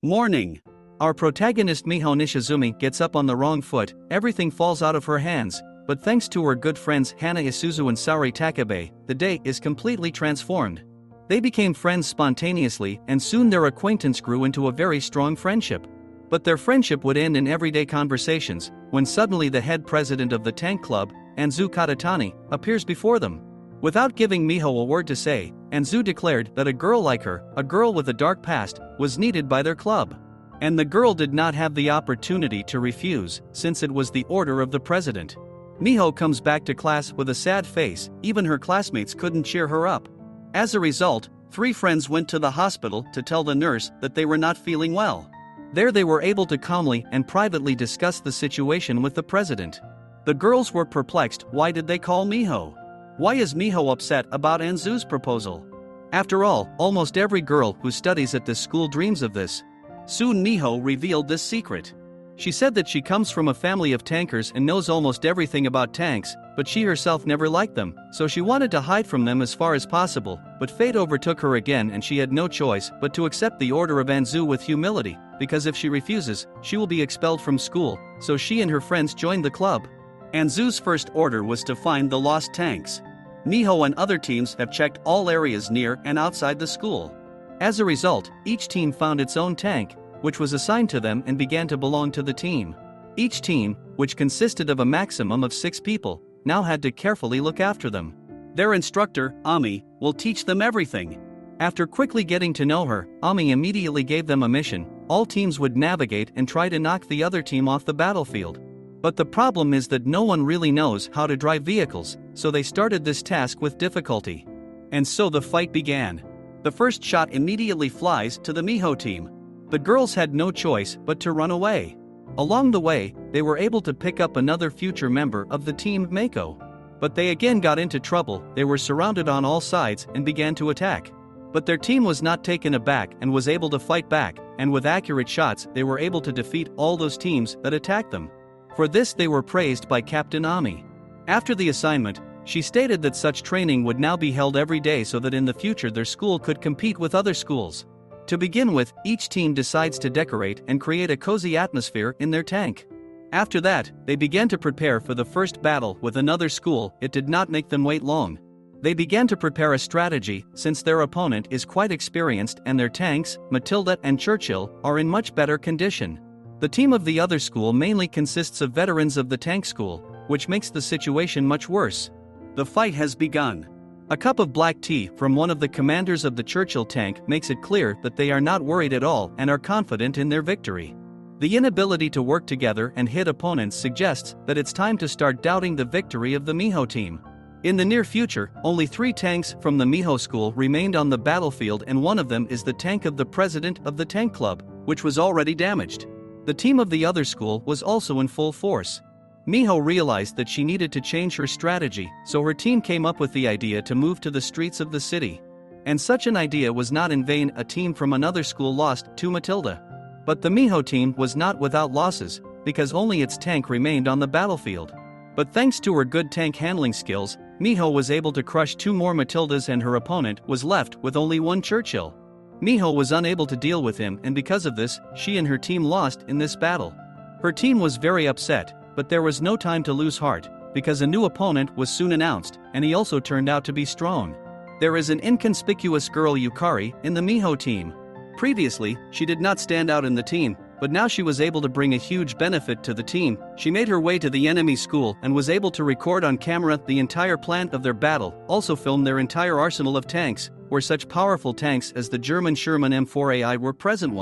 Warning! Our protagonist Miho Nishizumi gets up on the wrong foot, everything falls out of her hands, but thanks to her good friends Hana Isuzu and Saori Takabe, the day is completely transformed. They became friends spontaneously and soon their acquaintance grew into a very strong friendship. But their friendship would end in everyday conversations, when suddenly the head president of the tank club, Anzu Katatani, appears before them. Without giving Miho a word to say, Anzu declared that a girl like her, a girl with a dark past, was needed by their club. And the girl did not have the opportunity to refuse, since it was the order of the president. Miho comes back to class with a sad face, even her classmates couldn't cheer her up. As a result, 3 friends went to the hospital to tell the nurse that they were not feeling well. There they were able to calmly and privately discuss the situation with the president. The girls were perplexed. Why did they call Miho? Why is Miho upset about Anzu's proposal? After all, almost every girl who studies at this school dreams of this. Soon Miho revealed this secret. She said that she comes from a family of tankers and knows almost everything about tanks, but she herself never liked them, so she wanted to hide from them as far as possible, but fate overtook her again and she had no choice but to accept the order of Anzu with humility, because if she refuses, she will be expelled from school, so she and her friends joined the club. Anzu's first order was to find the lost tanks. Miho and other teams have checked all areas near and outside the school. As a result, each team found its own tank, which was assigned to them and began to belong to the team. Each team, which consisted of a maximum of 6 people, now had to carefully look after them. Their instructor, Ami, will teach them everything. After quickly getting to know her, Ami immediately gave them a mission. All teams would navigate and try to knock the other team off the battlefield. But the problem is that no one really knows how to drive vehicles, so they started this task with difficulty. And so the fight began. The first shot immediately flies to the Miho team. The girls had no choice but to run away. Along the way, they were able to pick up another future member of the team, Mako. But they again got into trouble. They were surrounded on all sides and began to attack. But their team was not taken aback and was able to fight back, and with accurate shots they were able to defeat all those teams that attacked them. For this they were praised by Captain Ami. After the assignment, she stated that such training would now be held every day so that in the future their school could compete with other schools. To begin with, each team decides to decorate and create a cozy atmosphere in their tank. After that, they began to prepare for the first battle with another school. It did not make them wait long. They began to prepare a strategy, since their opponent is quite experienced and their tanks, Matilda and Churchill, are in much better condition. The team of the other school mainly consists of veterans of the tank school, which makes the situation much worse. The fight has begun. A cup of black tea from one of the commanders of the Churchill tank makes it clear that they are not worried at all and are confident in their victory. The inability to work together and hit opponents suggests that it's time to start doubting the victory of the Miho team. In the near future, only 3 tanks from the Miho school remained on the battlefield, and one of them is the tank of the president of the tank club, which was already damaged. The team of the other school was also in full force. Miho realized that she needed to change her strategy, so her team came up with the idea to move to the streets of the city. And such an idea was not in vain. A team from another school lost to Matilda. But the Miho team was not without losses, because only its tank remained on the battlefield. But thanks to her good tank handling skills, Miho was able to crush 2 more Matildas and her opponent was left with only 1 Churchill. Miho was unable to deal with him, and because of this, she and her team lost in this battle. Her team was very upset. But there was no time to lose heart, because a new opponent was soon announced, and he also turned out to be strong. There is an inconspicuous girl, Yukari, in the Miho team. Previously, she did not stand out in the team, but now she was able to bring a huge benefit to the team. She made her way to the enemy school and was able to record on camera the entire plan of their battle, also filmed their entire arsenal of tanks, where such powerful tanks as the German Sherman M4AI were present.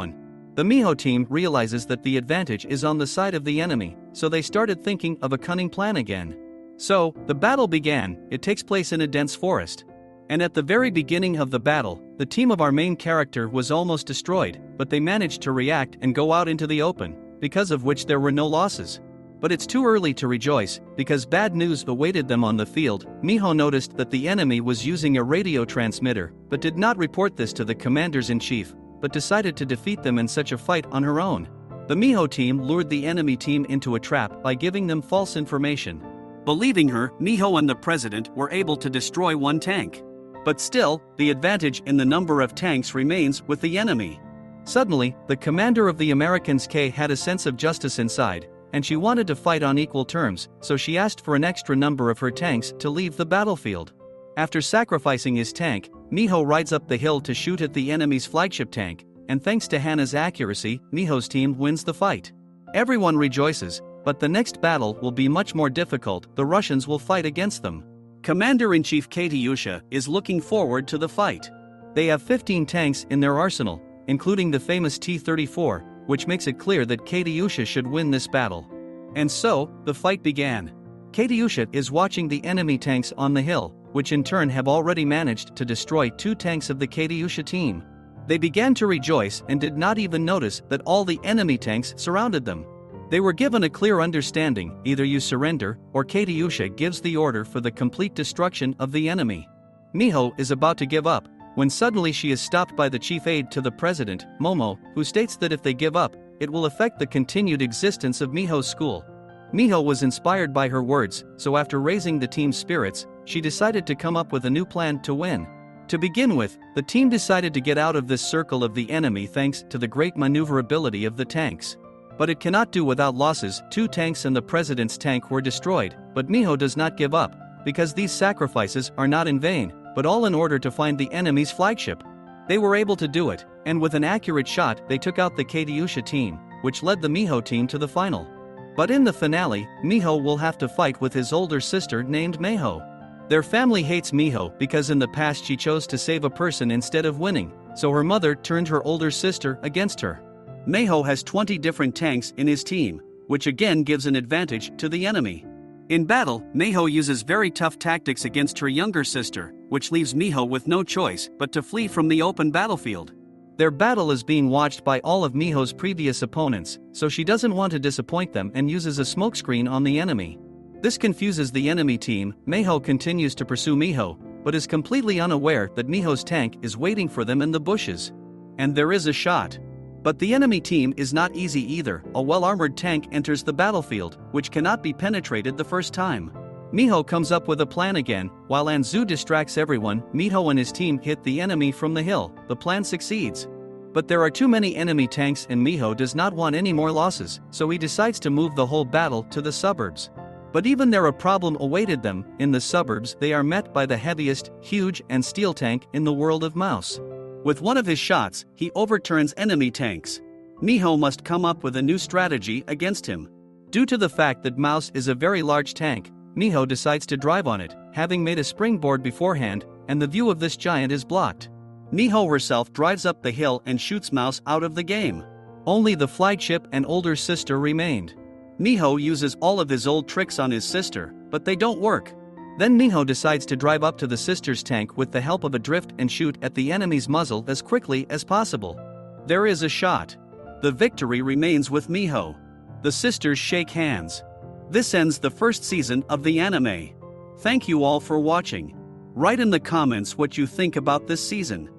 The Miho team realizes that the advantage is on the side of the enemy, so they started thinking of a cunning plan again. So, the battle began. It takes place in a dense forest. And at the very beginning of the battle, the team of our main character was almost destroyed, but they managed to react and go out into the open, because of which there were no losses. But it's too early to rejoice, because bad news awaited them on the field. Miho noticed that the enemy was using a radio transmitter, but did not report this to the commanders-in-chief, but decided to defeat them in such a fight on her own. The Miho team lured the enemy team into a trap by giving them false information. Believing her, Miho and the president were able to destroy 1 tank. But still, the advantage in the number of tanks remains with the enemy. Suddenly, the commander of the Americans K had a sense of justice inside, and she wanted to fight on equal terms, so she asked for an extra number of her tanks to leave the battlefield. After sacrificing his tank, Miho rides up the hill to shoot at the enemy's flagship tank, and thanks to Hana's accuracy, Miho's team wins the fight. Everyone rejoices, but the next battle will be much more difficult. The Russians will fight against them. Commander-in-Chief Katyusha is looking forward to the fight. They have 15 tanks in their arsenal, including the famous T-34, which makes it clear that Katyusha should win this battle. And so, the fight began. Katyusha is watching the enemy tanks on the hill, which in turn have already managed to destroy 2 tanks of the Katyusha team. They began to rejoice and did not even notice that all the enemy tanks surrounded them. They were given a clear understanding: either you surrender, or Katyusha gives the order for the complete destruction of the enemy. Miho is about to give up, when suddenly she is stopped by the chief aide to the president, Momo, who states that if they give up, it will affect the continued existence of Miho's school. Miho was inspired by her words, so after raising the team's spirits, she decided to come up with a new plan to win. To begin with, the team decided to get out of this circle of the enemy thanks to the great maneuverability of the tanks. But it cannot do without losses. 2 tanks and the president's tank were destroyed, but Miho does not give up, because these sacrifices are not in vain, but all in order to find the enemy's flagship. They were able to do it, and with an accurate shot they took out the Katyusha team, which led the Miho team to the final. But in the finale, Miho will have to fight with his older sister named Miho. Their family hates Miho because in the past she chose to save a person instead of winning, so her mother turned her older sister against her. Miho has 20 different tanks in his team, which again gives an advantage to the enemy. In battle, Miho uses very tough tactics against her younger sister, which leaves Miho with no choice but to flee from the open battlefield. Their battle is being watched by all of Miho's previous opponents, so she doesn't want to disappoint them and uses a smokescreen on the enemy. This confuses the enemy team. Miho continues to pursue Miho, but is completely unaware that Miho's tank is waiting for them in the bushes. And there is a shot. But the enemy team is not easy either. A well-armored tank enters the battlefield, which cannot be penetrated the first time. Miho comes up with a plan again. While Anzu distracts everyone, Miho and his team hit the enemy from the hill. The plan succeeds. But there are too many enemy tanks and Miho does not want any more losses, so he decides to move the whole battle to the suburbs. But even there a problem awaited them. In the suburbs they are met by the heaviest, huge and steel tank in the world of Mouse. With one of his shots, he overturns enemy tanks. Miho must come up with a new strategy against him. Due to the fact that Mouse is a very large tank, Miho decides to drive on it, having made a springboard beforehand, and the view of this giant is blocked. Miho herself drives up the hill and shoots Mouse out of the game. Only the flagship and older sister remained. Miho uses all of his old tricks on his sister, but they don't work. Then Miho decides to drive up to the sister's tank with the help of a drift and shoot at the enemy's muzzle as quickly as possible. There is a shot. The victory remains with Miho. The sisters shake hands. This ends the first season of the anime. Thank you all for watching. Write in the comments what you think about this season.